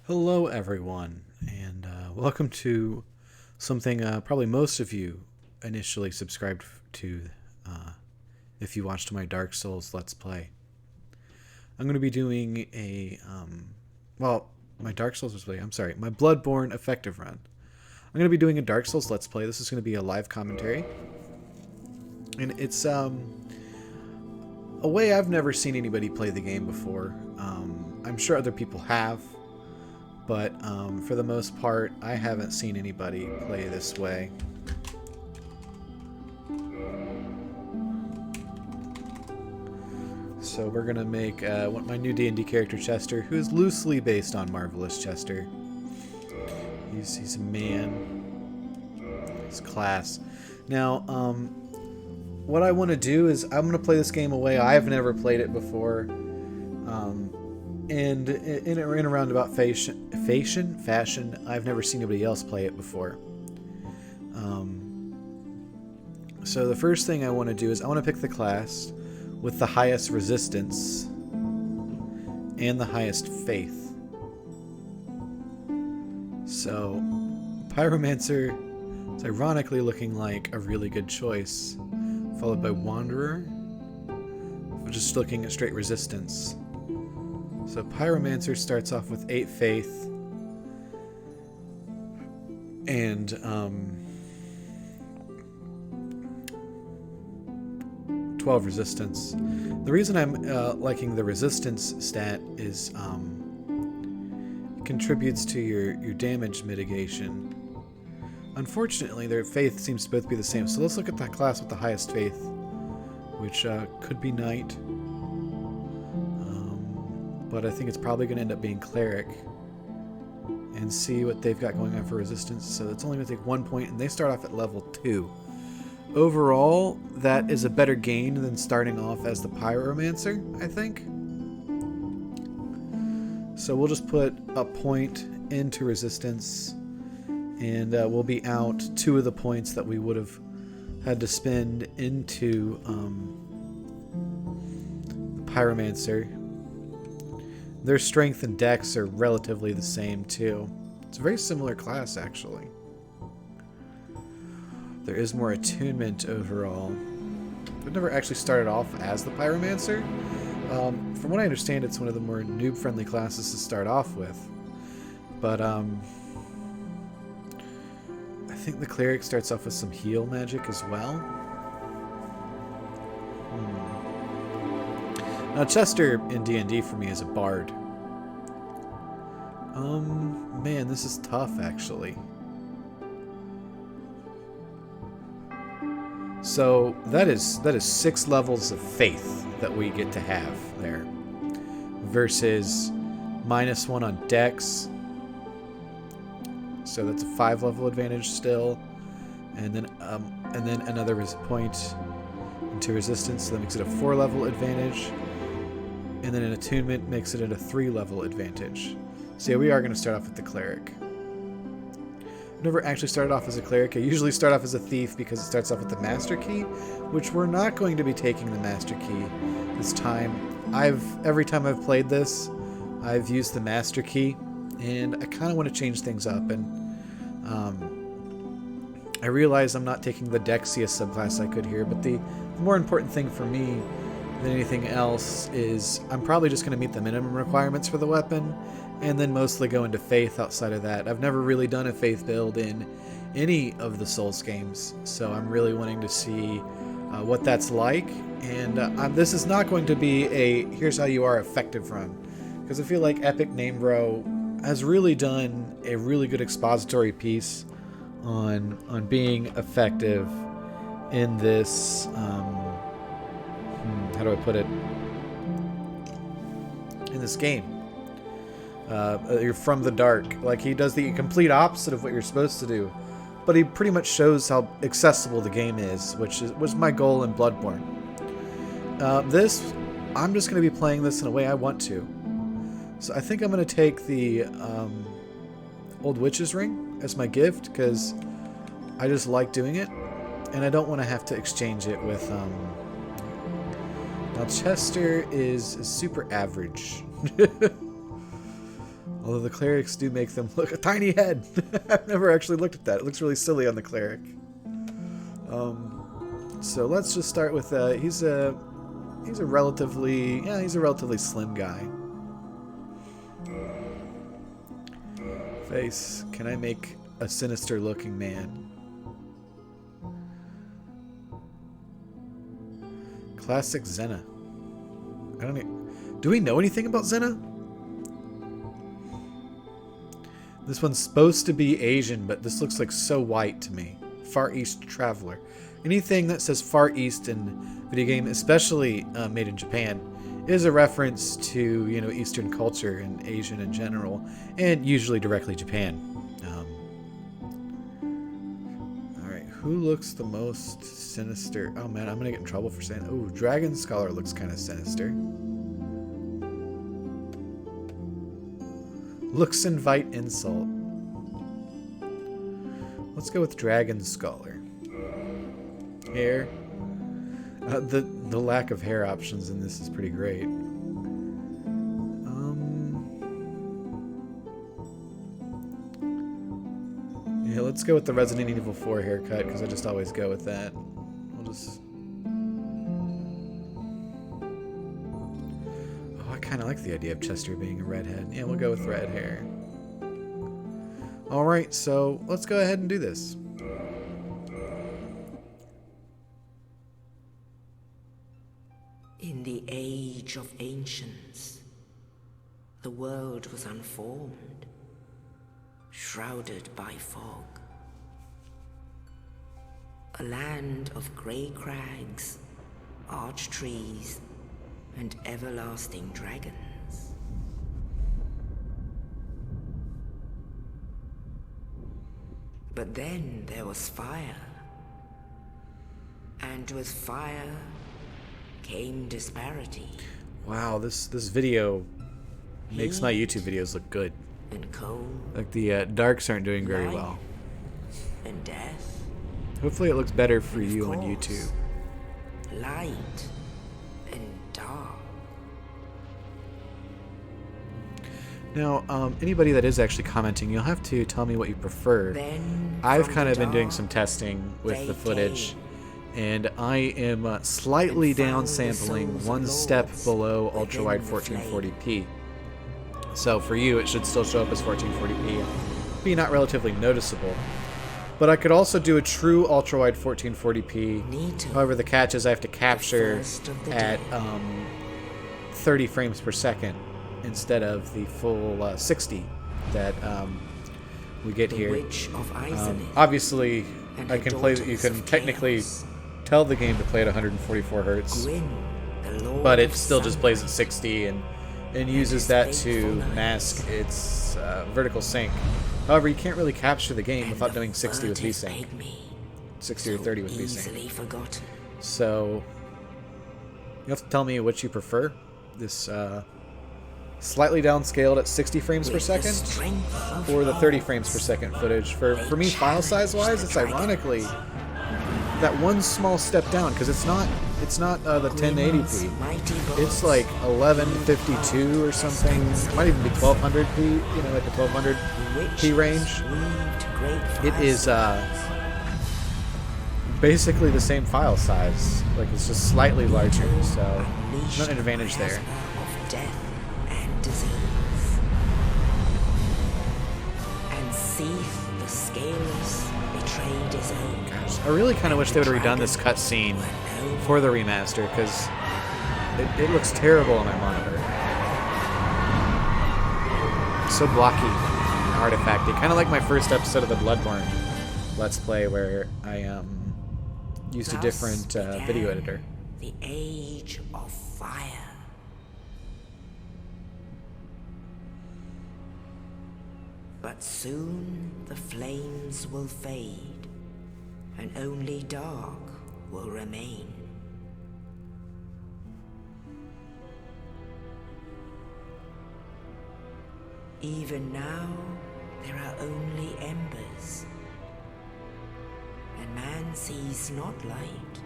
Hello, everyone, and welcome to something probably most of you initially subscribed to if you watched my Dark Souls Let's Play. I'm going to be doing my Dark Souls Let's Play, my Bloodborne Effective Run. I'm going to be doing a Dark Souls Let's Play. This is going to be a live commentary, and it's a way I've never seen anybody play the game before. I'm sure other people have. But for the most part, I haven't seen anybody play this way. So we're going to make my new D&D character, Chester, who is loosely based on Marvelous Chester. He's a man. He's class. Now, what I want to do is I'm going to play this game a way I've never played it before. And in a roundabout fashion, I've never seen anybody else play it before. So the first thing I want to do is I want to pick the class with the highest resistance and the highest faith. So Pyromancer is ironically looking like a really good choice, followed by Wanderer, just looking at straight resistance. So Pyromancer starts off with 8 faith and 12 resistance. The reason I'm liking the resistance stat is it contributes to your damage mitigation. Unfortunately, their faith seems to both be the same. So let's look at that class with the highest faith, which could be Knight. But I think it's probably going to end up being Cleric, and see what they've got going on for resistance. So it's only going to take 1 point, and they start off at level 2. Overall, that is a better gain than starting off as the Pyromancer, I think. So we'll just put a point into resistance, and we'll be out 2 of the points that we would have had to spend into Pyromancer. Their strength and dex are relatively the same, too. It's a very similar class, actually. There is more attunement overall. I've never actually started off as the Pyromancer. From what I understand, it's one of the more noob-friendly classes to start off with. But, I think the Cleric starts off with some heal magic as well. Now, Chester in D&D for me is a bard. Man, this is tough, actually. So, that is 6 levels of faith that we get to have there. Versus -1 on dex. So that's a 5-level advantage still. And then another point into resistance, so that makes it a 4-level advantage. And then an attunement makes it a 3-level advantage. So yeah, we are going to start off with the Cleric. I've never actually started off as a Cleric. I usually start off as a Thief because it starts off with the Master Key, which we're not going to be taking the Master Key this time. Every time I've played this, I've used the Master Key, and I kind of want to change things up. And I realize I'm not taking the Dexious subclass I could here, but the more important thing for me than anything else is I'm probably just going to meet the minimum requirements for the weapon, and then mostly go into Faith outside of that. I've never really done a Faith build in any of the Souls games, so I'm really wanting to see what that's like. And this is not going to be a here's how you are effective run, because I feel like Epic Name Bro has really done a really good expository piece on being effective in this how do I put it, in this game. You're from the dark. Like, he does the complete opposite of what you're supposed to do, but he pretty much shows how accessible the game is, which was my goal in Bloodborne. I'm just going to be playing this in a way I want to. So I think I'm going to take the Old Witch's Ring as my gift, because I just like doing it, and I don't want to have to exchange it with... Now, Chester is super average. Although the clerics do make them look a tiny head. I've never actually looked at that. It looks really silly on the cleric. So let's just start with he's a relatively slim guy. Face. Can I make a sinister looking man? Classic Xena. Do we know anything about Xena? This one's supposed to be Asian, but this looks like so white to me. Far East Traveler. Anything that says Far East in video game, especially made in Japan, is a reference to, you know, Eastern culture and Asian in general, and usually directly Japan. Alright, who looks the most sinister? Oh man, I'm gonna get in trouble for saying, oh, Dragon Scholar looks kind of sinister. Looks invite insult. Let's go with Dragon Scholar. Hair. The lack of hair options in this is pretty great. Yeah, let's go with the Resident Evil 4 haircut because I just always go with that. We'll just. I kind of like the idea of Chester being a redhead. Yeah, we'll go with red hair. Alright, so let's go ahead and do this. In the age of ancients, the world was unformed, shrouded by fog. A land of grey crags, arch trees, and everlasting dragons. But then there was fire. And with fire came disparity. Wow, this video makes my YouTube videos look good. And cold. Like the darks aren't doing very well. And death. Hopefully it looks better for you on YouTube. Light and dark. Now, anybody that is actually commenting, you'll have to tell me what you prefer. Then I've kind of been doing some testing with the footage, and I am slightly downsampling one step below ultra-wide 1440p. So for you, it should still show up as 1440p, be not relatively noticeable. But I could also do a true ultra-wide 1440p. However, the catch is I have to capture at 30 frames per second instead of the full 60 that we get here. Obviously, I can play. You can technically tell the game to play at 144 hertz, but it still just plays at 60 and uses that to mask its vertical sync. However, you can't really capture the game without doing 60 with VSync. 60 or 30 with VSync. So, you have to tell me what you prefer. This slightly downscaled at 60 frames per second, or the 30 frames per second footage. For me, file size wise, it's ironically that one small step down, because it's not the 1080p. It's like 1152 or something. It might even be 1200p, you know, like the 1200p range. It is basically the same file size. Like, it's just slightly larger, so not an advantage there. Gosh, I really kind of wish they would have redone this cutscene for the remaster, because it looks terrible on my monitor. So blocky and artifacty. Kind of like my first episode of the Bloodborne Let's Play, where I used a different video editor. The age of fire. But soon the flames will fade, and only dark will remain. Even now, there are only embers, and man sees not light,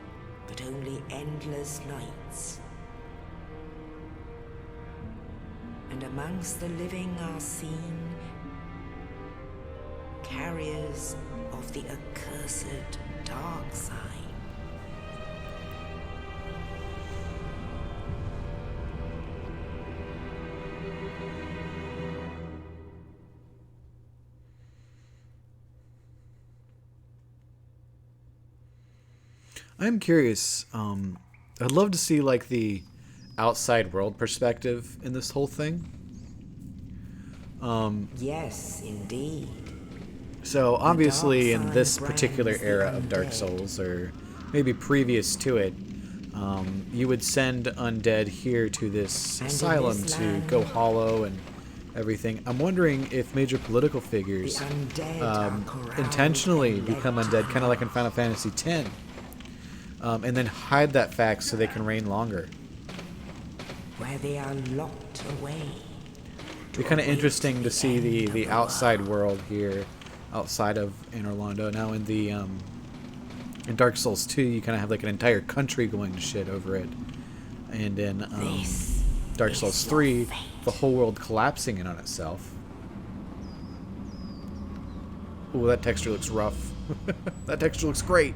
but only endless nights. And and amongst the living are seen carriers of the accursed dark sign. I'm curious. I'd love to see like the outside world perspective in this whole thing. Yes, indeed. So obviously, in dark this side particular brands the era of Dark undead. Souls, or maybe previous to it, you would send undead here to this And in asylum this to land, go hollow and everything. I'm wondering if major political The figures undead are corralled intentionally and led become to undead, kind of like in Final Fantasy X, and then hide that fact so they can reign longer. where they are locked away. It'd be kind of interesting to see the outside world here, outside of Anor Londo. Now in Dark Souls 2, you kind of have like an entire country going to shit over it, and in This Dark is Souls your 3, fate. the whole world collapsing in on itself. Ooh, that texture looks rough. That texture looks great.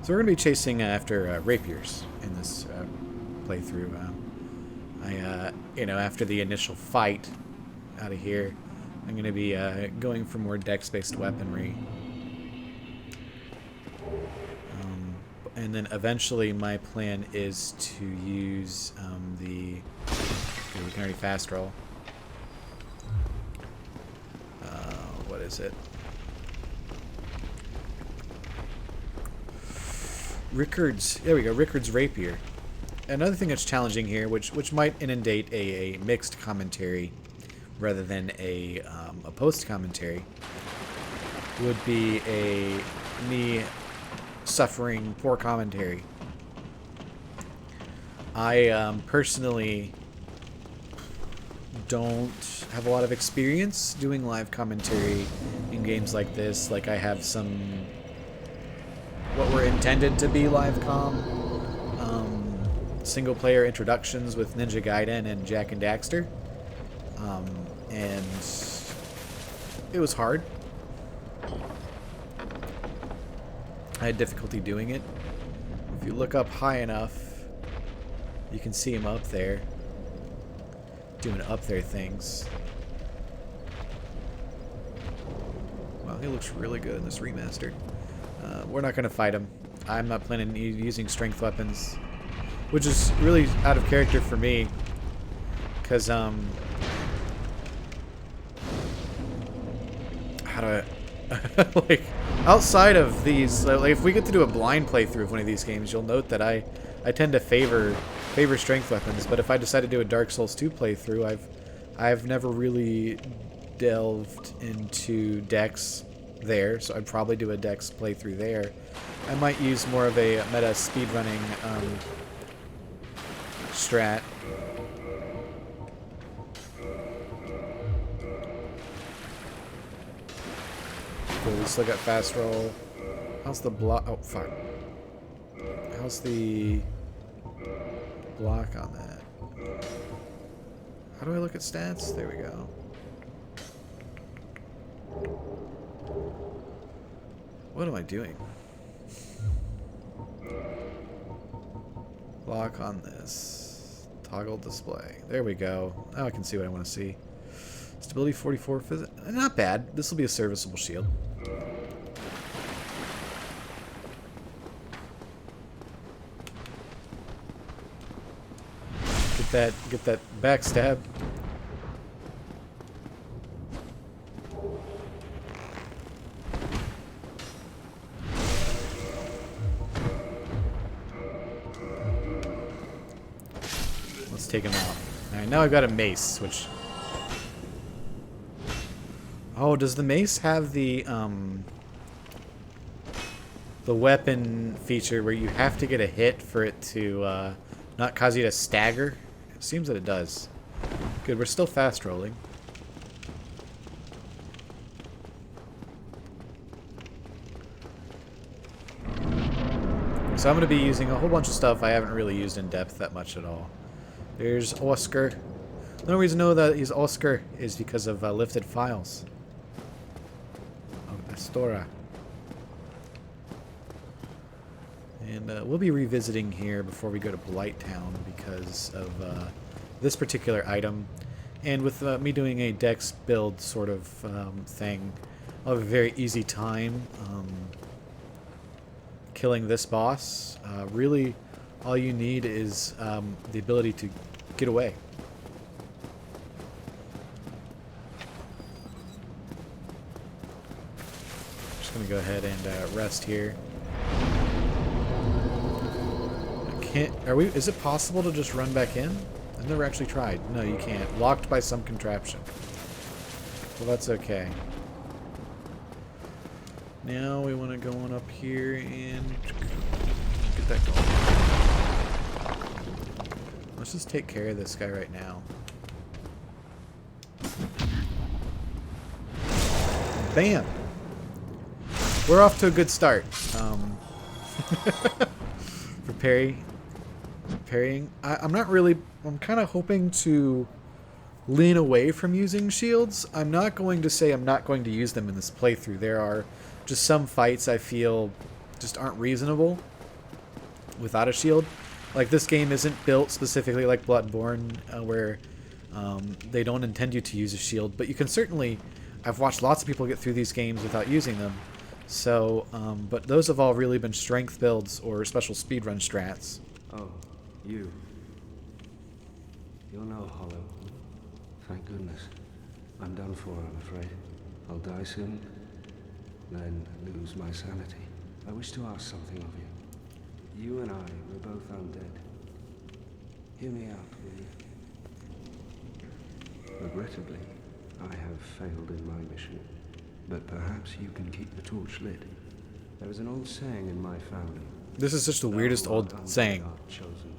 So we're going to be chasing after rapiers in this playthrough. After the initial fight out of here, I'm going to be going for more dex-based weaponry. And then eventually my plan is to use okay, we can already fast roll. What is it? Rickard's, there we go, Rickard's Rapier. Another thing that's challenging here, which might inundate a mixed commentary rather than a post commentary, would be me suffering poor commentary. I personally don't have a lot of experience doing live commentary in games like this. Like I have some what were intended to be live single player introductions with Ninja Gaiden and Jak and Daxter, and it was hard. I had difficulty doing it. If you look up high enough, you can see him up there doing up there things. Wow, he looks really good in this remaster. We're not going to fight him. I'm not planning on using strength weapons, which is really out of character for me, because how do I like outside of these, like if we get to do a blind playthrough of one of these games, you'll note that I tend to favor strength weapons. But if I decide to do a Dark Souls 2 playthrough, I've never really delved into Dex there, so I'd probably do a Dex playthrough there. I might use more of a meta speedrunning strat. Cool, we still got fast roll. How's the block? Oh, fuck. How's the block on that? How do I look at stats? There we go. What am I doing? Block on this. Toggle display. There we go. Now I can see what I want to see. Stability 44. Not bad. This will be a serviceable shield. Get that backstab. Let's take him out. Alright, now I've got a mace, which... Oh, does the mace have the the weapon feature where you have to get a hit for it to not cause you to stagger. It seems that it does. Good, we're still fast rolling. So I'm going to be using a whole bunch of stuff I haven't really used in depth that much at all. There's Oscar. The only reason I know that he's Oscar is because of lifted files. Of Astora. And we'll be revisiting here before we go to Blighttown because of this particular item. And with me doing a dex build sort of thing, I'll have a very easy time killing this boss. Really, all you need is the ability to get away. Just gonna go ahead and rest here. Is it possible to just run back in? I've never actually tried. No, you can't. Locked by some contraption. Well, that's okay. Now we want to go on up here and get that going. Let's just take care of this guy right now. Bam! We're off to a good start. For parrying. I'm not really... I'm kind of hoping to lean away from using shields. I'm not going to say I'm not going to use them in this playthrough. There are just some fights I feel just aren't reasonable without a shield. Like, this game isn't built specifically like Bloodborne, where they don't intend you to use a shield, but you can certainly... I've watched lots of people get through these games without using them. So, but those have all really been strength builds or special speedrun strats. Oh, you. You're no hollow. Thank goodness. I'm done for, I'm afraid. I'll die soon, then lose my sanity. I wish to ask something of you. You and I were both undead. Hear me out, will you? Regrettably, I have failed in my mission. But perhaps you can keep the torch lit. There is an old saying in my family. This is just the weirdest old saying. Chosen,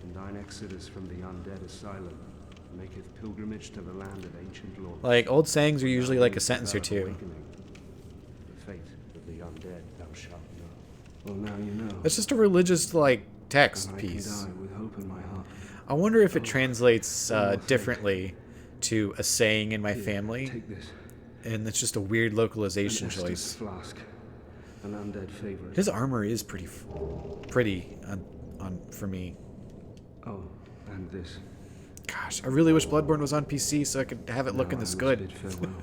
and thine exodus from the undead asylum maketh pilgrimage to the land of ancient lore. Like, old sayings are usually like a sentence or two. The fate of the undead thou shalt know. Well, now you know. It's just a religious, like, text And I piece. can die with hope in my heart. I wonder if it translates differently to a saying in my family. Take this. And it's just a weird localization An Estus choice. flask. An undead favorite. His armor is pretty for me. Oh, and this. Gosh, I really wish Bloodborne was on PC so I could have it looking Now this I good. must bid farewell.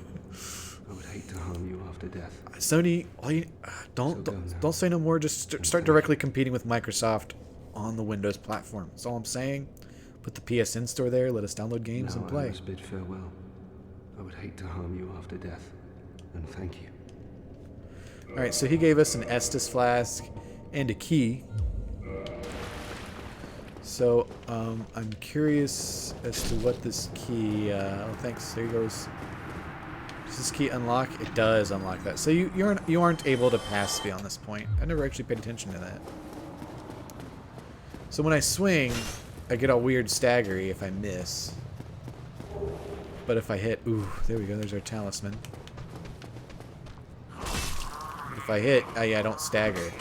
I would hate to harm you after death. Sony, don't say no more. Just start directly competing with Microsoft on the Windows platform. That's all I'm saying. Put the PSN store there. Let us download games and I play. must bid farewell. I would hate to harm you after death. And thank you. Alright, so he gave us an Estus flask and a key. So, I'm curious as to what this key... oh, thanks. There he goes. Does this key unlock? It does unlock that. So you aren't able to pass beyond this point. I never actually paid attention to that. So when I swing, I get all weird staggery if I miss. But if I hit... Ooh, there we go. There's our talisman. If I hit, yeah, I don't stagger.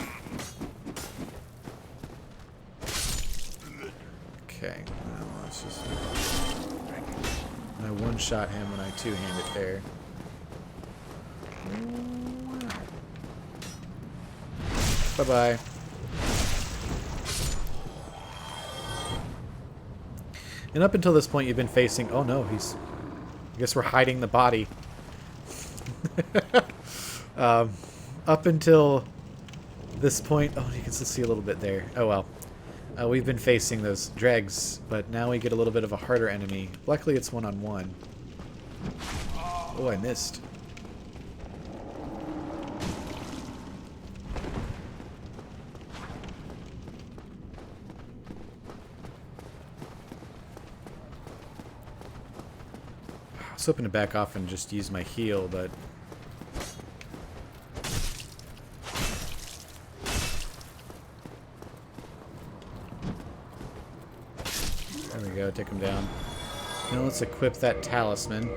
Okay. Well, let's just... I one-shot him when I two-hand it there. Bye-bye. And up until this point, you've been facing... Oh, no, he's... I guess we're hiding the body. Up until this point... Oh, you can still see a little bit there. Oh, well. We've been facing those dregs, but now we get a little bit of a harder enemy. Luckily, it's one-on-one. Oh, I missed. I was hoping to back off and just use my heal, but... There we go, take him down. Now let's equip that talisman.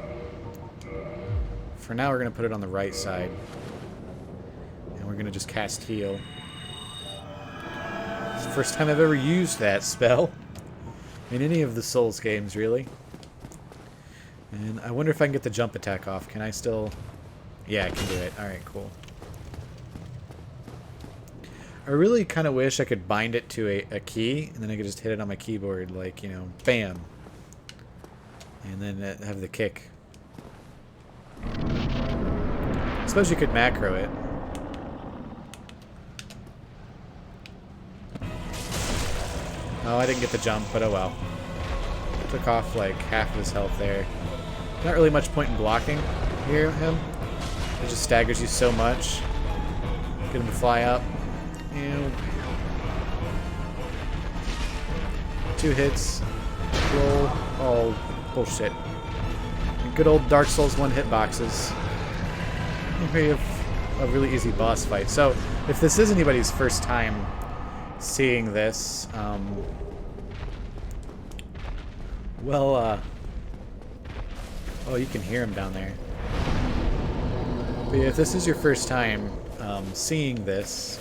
For now, we're going to put it on the right side. And we're going to just cast heal. It's the first time I've ever used that spell. In any of the Souls games, really. And I wonder if I can get the jump attack off. Can I still... Yeah, I can do it. Alright, cool. I really kind of wish I could bind it to a key, and then I could just hit it on my keyboard, like, you know, bam. And then have the kick. I suppose you could macro it. Oh, I didn't get the jump, but oh well. Took off like half of his health there. Not really much point in blocking here, him. It just staggers you so much. Get him to fly up. Ew. 2 hits. Roll. Oh, bullshit. Good old Dark Souls 1 hitboxes. We have a really easy boss fight. So, if this is anybody's first time seeing this, oh, you can hear him down there. But yeah, if this is your first time seeing this,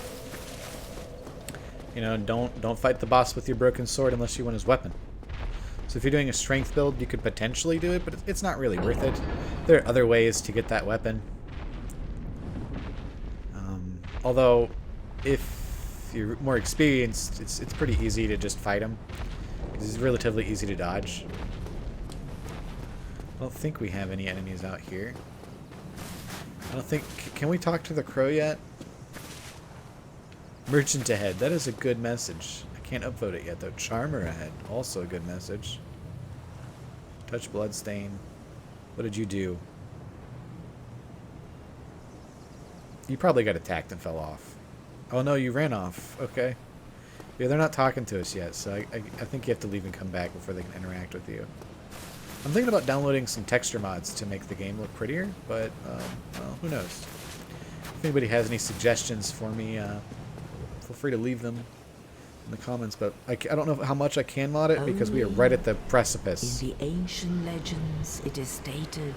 you know, don't fight the boss with your broken sword unless you want his weapon. So if you're doing a strength build, you could potentially do it, but it's not really worth it. There are other ways to get that weapon. Although, if you're more experienced, it's pretty easy to just fight him. Because he's relatively easy to dodge. I don't think we have any enemies out here. I don't think... Can we talk to the crow yet? Merchant ahead. That is a good message. I can't upvote it yet, though. Charmer ahead. Also a good message. Touch bloodstain. What did you do? You probably got attacked and fell off. Oh no, you ran off. Okay. Yeah, they're not talking to us yet, so I think you have to leave and come back before they can interact with you. I'm thinking about downloading some texture mods to make the game look prettier, but, well, who knows. If anybody has any suggestions for me, feel free to leave them in the comments, but I don't know how much I can mod it, because we are right at the precipice. In the ancient legends, it is stated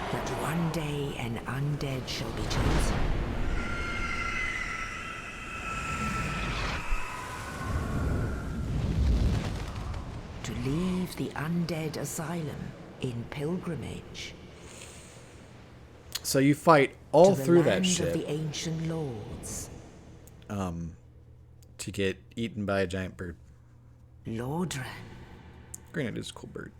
that one day an undead shall be chosen. To leave the undead asylum in pilgrimage. So you fight all to through the that land shit. Of the ancient lords. To get eaten by a giant bird. Lordran. Granted, it's a cool bird.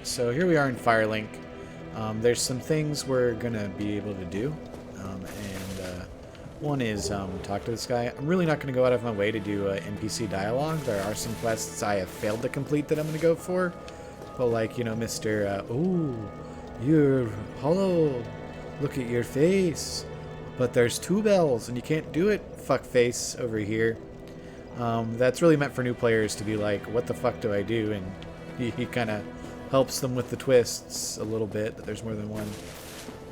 So here we are in Firelink. There's some things we're gonna be able to do, one is talk to this guy. I'm really not gonna go out of my way to do NPC dialogue. There are some quests I have failed to complete that I'm gonna go for, but like, you know, Mr. Ooh, you're hollow. Look at your face. But there's 2 bells and you can't do it. Fuck face over here. That's really meant for new players to be like, what the fuck do I do? And he kind of helps them with the twists a little bit, that there's more than one.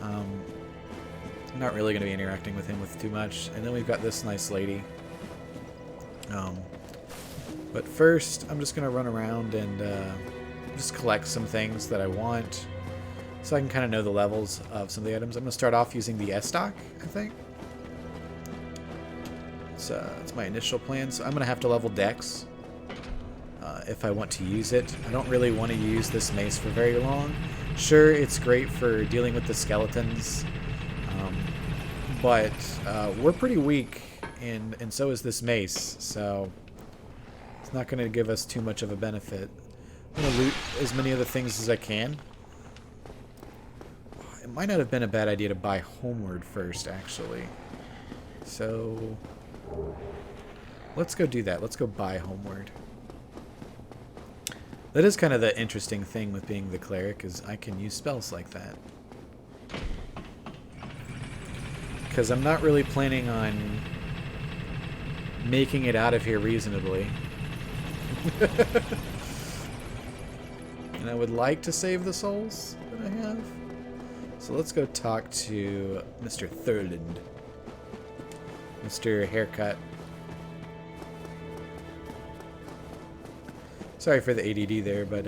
I'm not really going to be interacting with him with too much. And then we've got this nice lady. But first, I'm just going to run around and just collect some things that I want, so I can kind of know the levels of some of the items. I'm going to start off using the S-Stock, I think. It's my initial plan, so I'm going to have to level Dex if I want to use it. I don't really want to use this mace for very long. Sure, it's great for dealing with the skeletons, but we're pretty weak, and so is this mace, so it's not going to give us too much of a benefit. I'm going to loot as many of the things as I can. It might not have been a bad idea to buy Homeward first, actually. So let's go do that. Let's go buy Homeward. That is kind of the interesting thing with being the cleric, is I can use spells like that. Because I'm not really planning on making it out of here reasonably. And I would like to save the souls that I have. So let's go talk to Mr. Thurland. Mr. Haircut. Sorry for the ADD there, but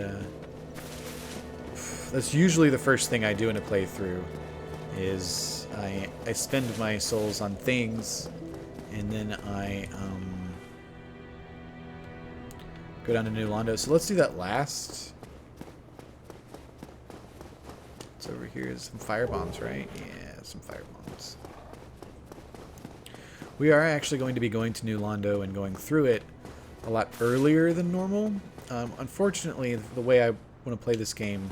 that's usually the first thing I do in a playthrough. Is I spend my souls on things, and then I go down to New Londo. So let's do that last. What's over here is some fire bombs, right? Yeah, some fire bombs. We are actually going to be going to New Londo and going through it a lot earlier than normal. Unfortunately, the way I want to play this game,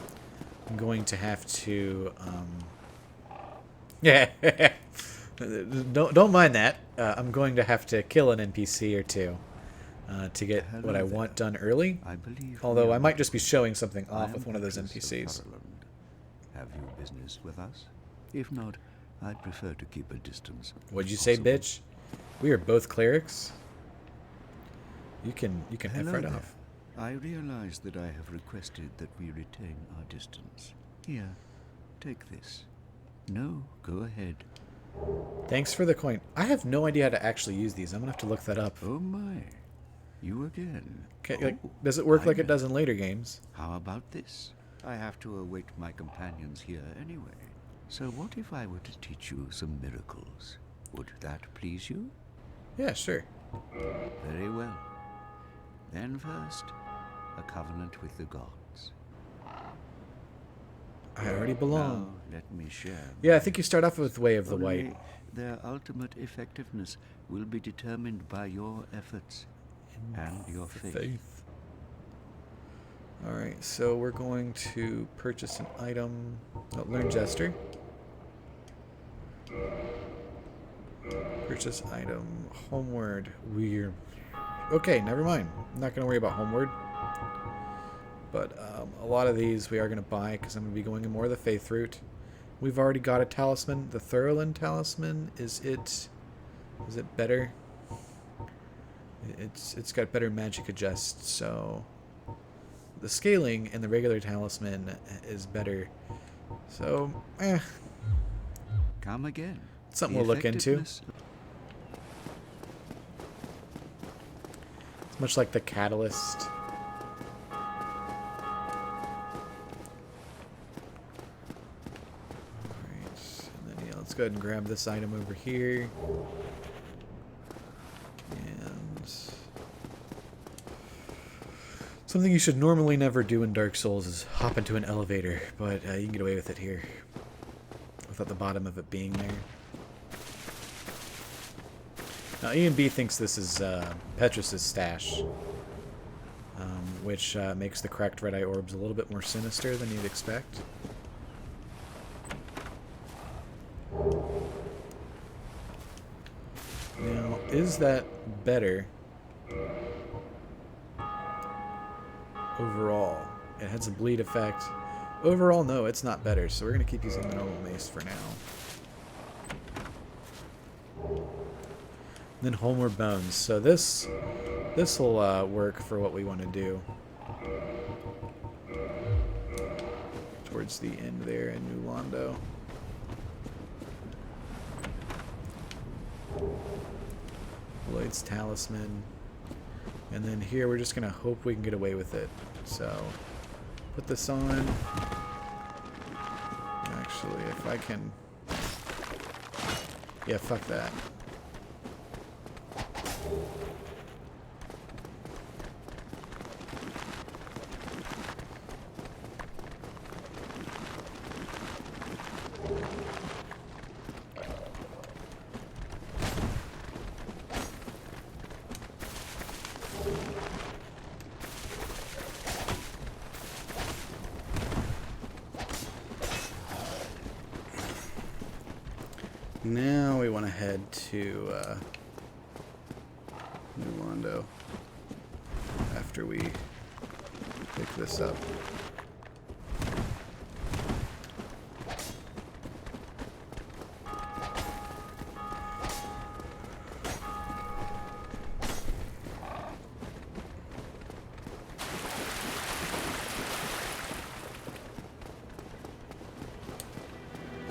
I'm going to have to... yeah, don't mind that. I'm going to have to kill an NPC or two to get what I want done early. Although I might just be showing something off with one of those NPCs. Have you business with us? If not, I'd prefer to keep a distance. What'd you say, bitch? We are both clerics. You can F right off. I realize that I have requested that we retain our distance. Here, take this. No, go ahead. Thanks for the coin. I have no idea how to actually use these. I'm gonna have to look that up. Oh my, you again. Okay, does it work like it does in later games? How about this? I have to await my companions here anyway. So what if I were to teach you some miracles? Would that please you? Yeah, sure. Very well. Then first, a covenant with the gods. I already belong. Now, let me share. Yeah, I think you start off with Way of the Only White. Their ultimate effectiveness will be determined by your efforts and your faith. Alright, so we're going to purchase an item. Oh, learn Jester. Purchase item. Homeward. We're... Okay, never mind. I'm not going to worry about Homeward. But a lot of these we are going to buy because I'm going to be going in more of the Faith route. We've already got a talisman. The Thurland talisman. Is it better? It's got better magic adjust, so... The scaling and the regular talisman is better. So, Come again. Something we'll look into. It's much like the catalyst. Alright, and then yeah, let's go ahead and grab this item over here. And something you should normally never do in Dark Souls is hop into an elevator, but you can get away with it here without the bottom of it being there. Now, Ian B thinks this is Petrus's stash, which makes the cracked red eye orbs a little bit more sinister than you'd expect. Now, is that better overall? It has a bleed effect. Overall, no, it's not better, so we're going to keep using the normal mace for now. Then Homeward Bones. So this will work for what we want to do. Towards the end there in New Londo. Lloyd's Talisman. And then here we're just going to hope we can get away with it. So, put this on. Actually, if I can... Yeah, fuck that. Now we want to head to New Londo after we pick this up.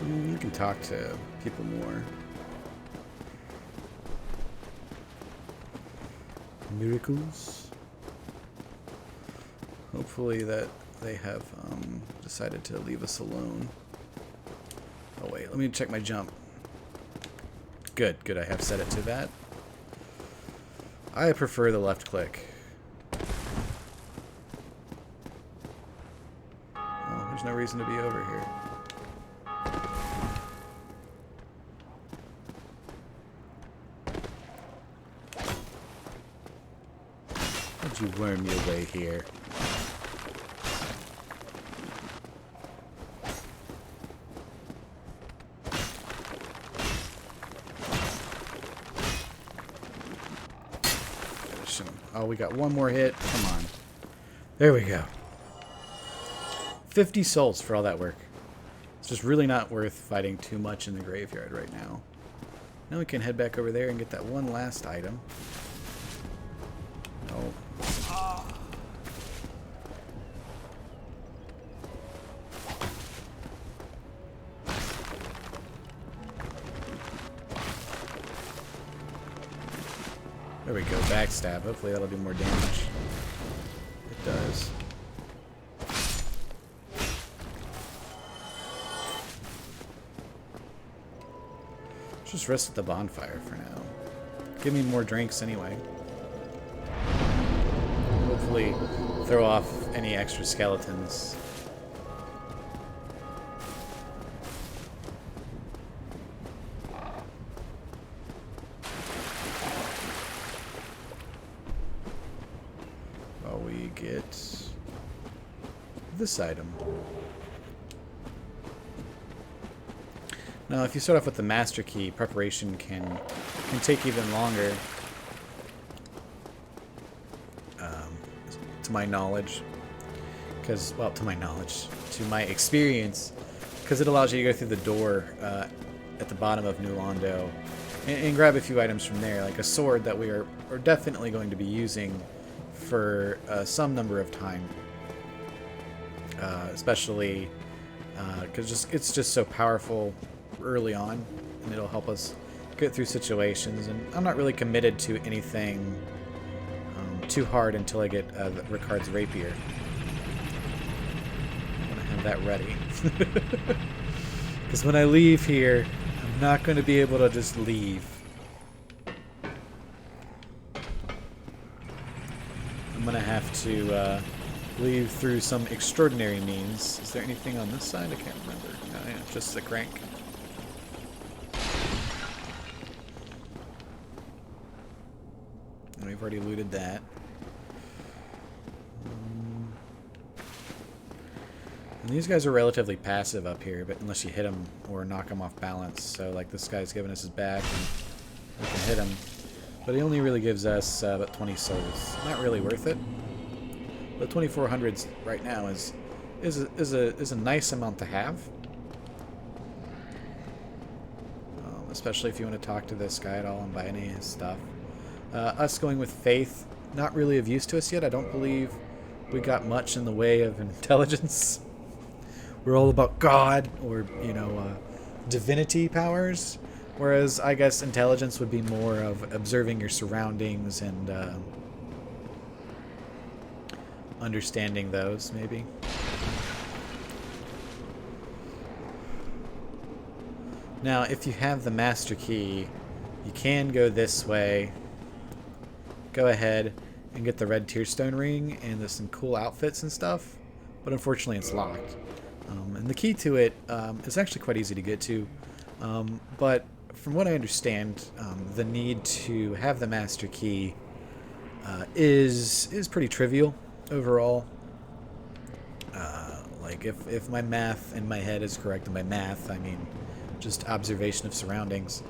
You can talk to people more. Miracles. Hopefully that they have decided to leave us alone. Oh wait, let me check my jump. Good, good, I have set it to that. I prefer the left click. Oh, there's no reason to be over here. How'd you worm your way here? Oh, we got one more hit. Come on. There we go. 50 souls for all that work. It's just really not worth fighting too much in the graveyard right now. Now we can head back over there and get that one last item. Oh. There we go, backstab. Hopefully that'll do more damage. It does. Just rest at the bonfire for now. Give me more drinks anyway. Hopefully throw off any extra skeletons. While we get this item. Now, if you start off with the master key, preparation can take even longer. To my knowledge, to my experience, because it allows you to go through the door at the bottom of New Londo and grab a few items from there, like a sword that we are definitely going to be using for some number of time, especially because it's just so powerful early on, and it'll help us get through situations. And I'm not really committed to anything too hard until I get Ricard's rapier. I want to have that ready. Because when I leave here, I'm not going to be able to just leave. I'm going to have to leave through some extraordinary means. Is there anything on this side? I can't remember. No, yeah, just the crank. And we've already looted that. And these guys are relatively passive up here, but unless you hit them or knock them off balance. So, like, this guy's giving us his back, and we can hit him. But he only really gives us about 20 souls. Not really worth it. But 2,400 right now is a nice amount to have. Especially if you want to talk to this guy at all and buy any of his stuff. Us going with faith, not really of use to us yet. I don't believe we got much in the way of intelligence. We're all about God or, you know, divinity powers. Whereas I guess intelligence would be more of observing your surroundings and understanding those, maybe. Now, if you have the master key, you can go this way. Go ahead and get the red tearstone ring and there's some cool outfits and stuff. But unfortunately, it's locked. And the key to it is actually quite easy to get to. But from what I understand, the need to have the master key is pretty trivial overall. Like if my math in my head is correct, and by math I mean just observation of surroundings,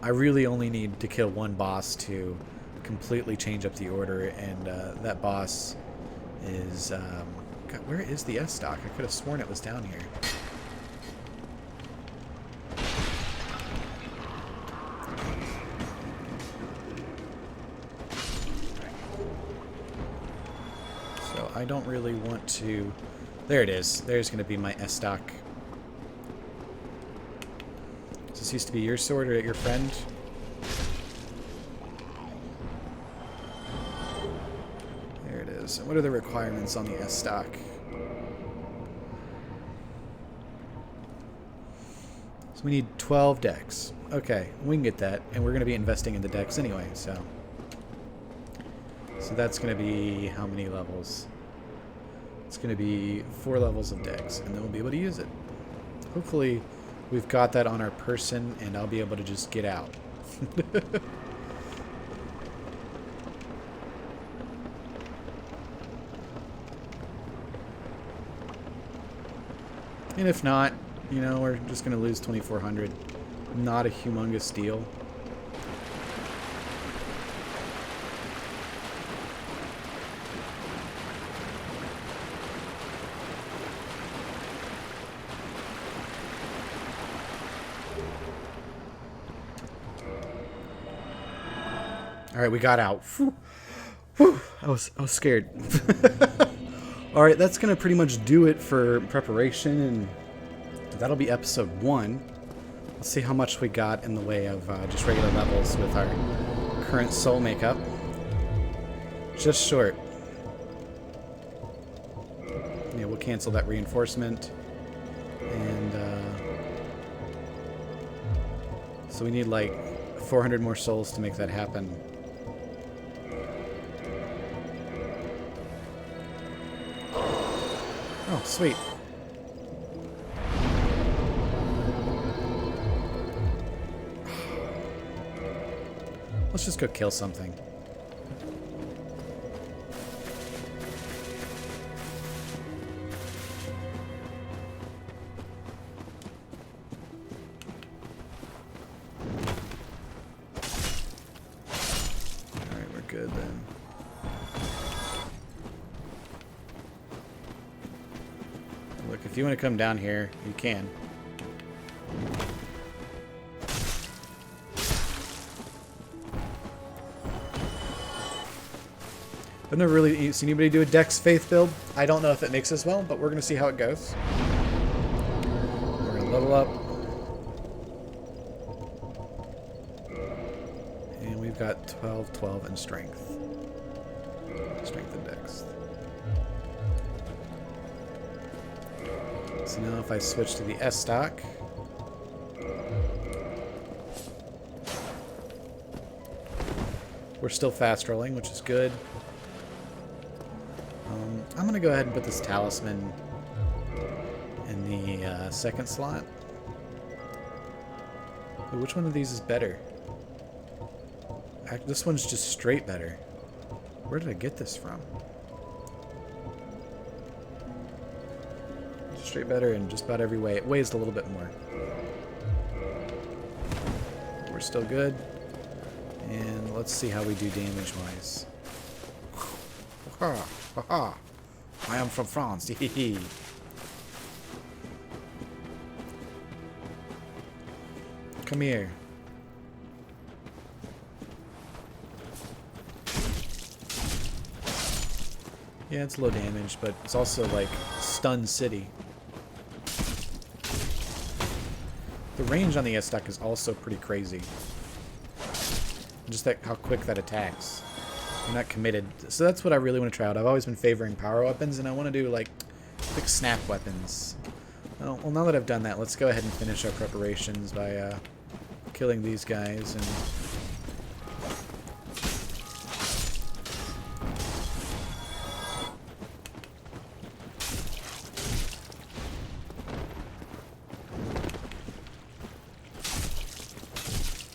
I really only need to kill one boss to completely change up the order, and that boss is... God, where is the S-Stock? I could have sworn it was down here. So I don't really want to... There it is. There's going to be my S-Stock. Does this used to be your sword or your friend? There it is. And what are the requirements on the S-Stock? So we need 12 decks. Okay, we can get that. And we're going to be investing in the decks anyway, so... So that's going to be how many levels? It's going to be 4 levels of decks, and then we'll be able to use it. Hopefully, we've got that on our person, and I'll be able to just get out. And if not, you know, we're just going to lose 2,400. Not a humongous deal. All right, we got out. Whew. Whew. I was scared. All right, that's gonna pretty much do it for preparation, and that'll be episode 1. Let's see how much we got in the way of just regular levels with our current soul makeup. Just short. Yeah, we'll cancel that reinforcement, and so we need like 400 more souls to make that happen. Oh, sweet. Let's just go kill something. Alright, we're good then. Look, if you want to come down here, you can. I've never really seen anybody do a Dex Faith build. I don't know if it makes as well, but we're going to see how it goes. We're going to level up. And we've got 12, 12, and Strength. Strength and Dex. So now if I switch to the S-Stock... We're still fast rolling, which is good. I'm going to go ahead and put this talisman in the second slot. Ooh, which one of these is better? This one's just straight better. Where did I get this from? Straight better in just about every way. It weighs a little bit more. We're still good. And let's see how we do damage-wise. Ha ha! I am from France. Come here. Yeah, it's low damage, but it's also like stun city. The range on the S-Stock is also pretty crazy. Just that how quick that attacks. You're not committed. So that's what I really want to try out. I've always been favoring power weapons, and I want to do like quick snap weapons. Well, now that I've done that, let's go ahead and finish our preparations by killing these guys. And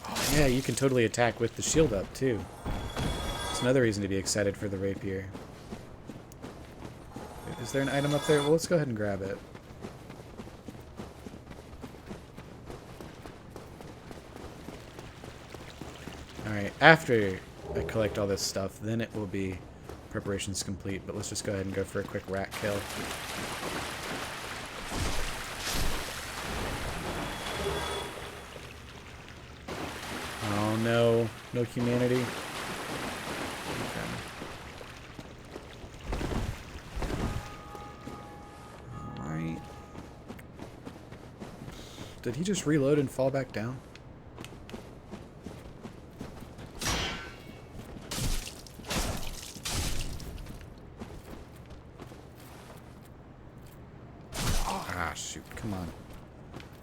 oh, yeah, you can totally attack with the shield up too. It's another reason to be excited for the rapier. Is there an item up there? Well, let's go ahead and grab it. Alright, after I collect all this stuff, then it will be preparation's complete, but let's just go ahead and go for a quick rat kill. Oh no, no humanity. Okay. Alright. Did he just reload and fall back down? Ah, shoot. Come on.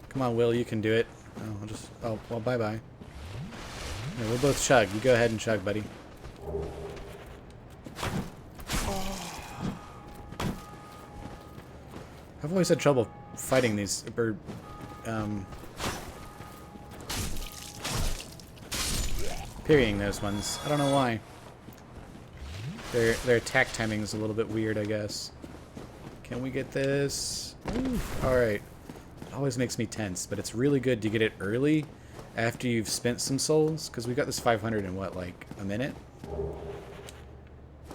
Come on, Will. You can do it. Oh, I'll just... Oh, well, bye-bye. Yeah, we'll both chug. You go ahead and chug, buddy. I've always had trouble fighting these... Or, parrying those ones. I don't know why. Their attack timing is a little bit weird, I guess. Can we get this? Alright. It always makes me tense, but it's really good to get it early after you've spent some souls, because we got this 500 in, what, like a minute?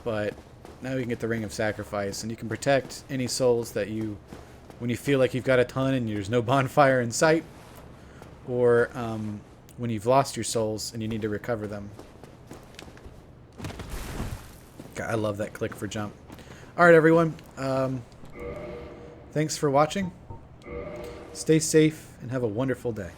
But now we can get the Ring of Sacrifice, and you can protect any souls that you, when you feel like you've got a ton and there's no bonfire in sight, or when you've lost your souls and you need to recover them. God, I love that click for jump. Alright, everyone. Thanks for watching. Stay safe and have a wonderful day.